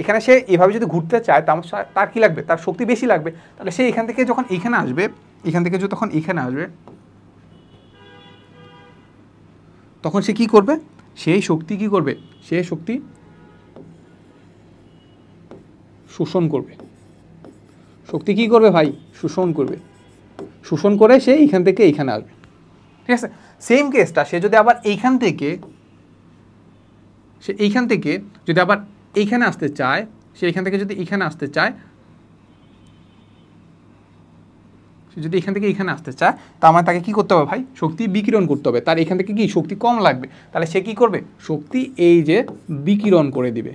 এখানে সে এভাবে যদি ঘুরতে চায় তার কি লাগবে, তার শক্তি বেশি লাগবে। তাহলে সে এখান থেকে যখন এখানে আসবে, এখান থেকে যখন এখানে আসবে, তখন সে কি করবে, সেই শক্তি কি করবে, সে শক্তি শোষণ করবে। শক্তি কি করবে ভাই, শোষণ করবে, শোষণ করে সে এইখান থেকে এইখানে আসবে, ঠিক আছে। সেম কেসটা সে যদি আবার এইখান থেকে যদি আবার এইখানে আসতে চায়, সে এইখান থেকে যদি এখানে আসতে চায়, সে যদি এখান থেকে এখানে আসতে চায়, তার মানে তাকে কি করতে হবে ভাই, শক্তি বিকিরণ করতে হবে, তার এখান থেকে কি শক্তি কম লাগবে, তাহলে সে কি করবে, শক্তি এই যে বিকিরণ করে দিবে,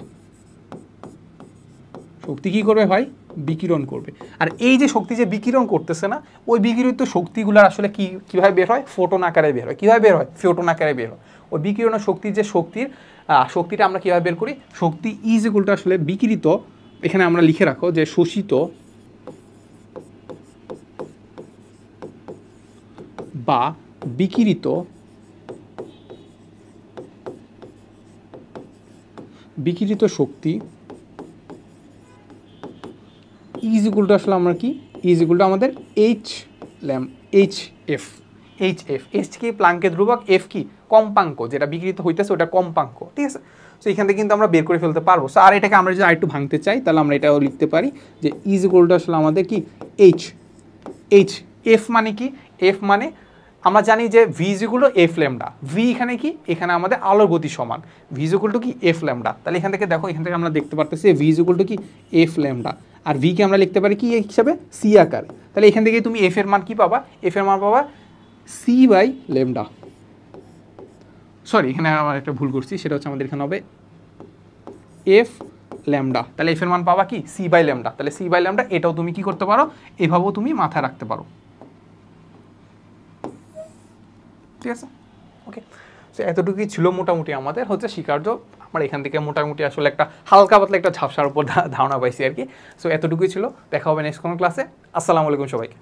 শক্তি কি করবে ভাই, বিকিরণ করবে। আর এই যে শক্তি যে বিকিরণ করতেছে না, ওই বিকিরিত শক্তিগুলো আসলে কিভাবে বের হয়, ফোটন আকারে বের হয়। কিভাবে বের হয়, ফোটন আকারে বের হয়। ওই বিকিরণের শক্তির যে শক্তিটা আমরা কিভাবে বের করি, শক্তি ইজ ইকুয়াল টু আসলে বিকিরিত, এখানে আমরা লিখে রাখো যে শোষিত বা বিকিরিত বিকিরিত শক্তি ইজ ইকুয়াল টু আসলে আমরা কি ইজ ইকুয়াল টু আমাদের এইচ এফ কি প্লাঙ্কের ধ্রুবক, এফ কি কম্পাঙ্ক, যেটা বিকৃত হইতেছে ওটা কম্পাঙ্ক, ঠিক আছে। সো এখান থেকে কিন্তু আমরা বের করে ফেলতে পারবো। সো আর এটাকে আমরা যদি আরেকটু ভাঙতে চাই তাহলে আমরা এটাও লিখতে পারি যে ইজ ইকুয়াল টু আসলে আমাদের কি এইচ এফ মানে কি, এফ মানে আমরা জানি যে V is equal two F lambda, V এখানে কি, এখানে আমাদের আলোর গতি সমান, ভি ইজ ইকুয়াল টু কি এফ ল্যামডা। তাহলে এখান থেকে দেখো, এখান থেকে আমরা দেখতে পারতেছি ভি ইজ ইকুয়াল টু কি এফ ল্যামডা, আর ভিকে আমরা লিখতে পারি কি হিসাবে সি আকারে। তাহলে এখান থেকে তুমি এফ এর মান কি পাবা, এফ এর মান পাবা সি বাই ল্যামডা, সরি এখানে আমার একটা ভুল করছি, সেটা হচ্ছে আমাদের এখানে হবে এফ ল্যামডা। তাহলে এফ এর মান পাবা কি সি বাই ল্যামডা। তাহলে সি বাই ল্যামডা এটাও তুমি কি করতে পারো, এভাবেও তুমি মাথায় রাখতে পারো, ঠিক আছে। ওকে, সো এতটুকুই ছিল মোটামুটি আমাদের হচ্ছে স্বীকার্য। আমরা এখান থেকে মোটামুটি আসলে একটা হালকা পাতলা একটা ঝাপসার উপর ধারণা পাইছি আর কি। সো এতটুকুই ছিল, দেখা হবে নেক্সট কোনো ক্লাসে। আসসালামু আলাইকুম সবাইকে।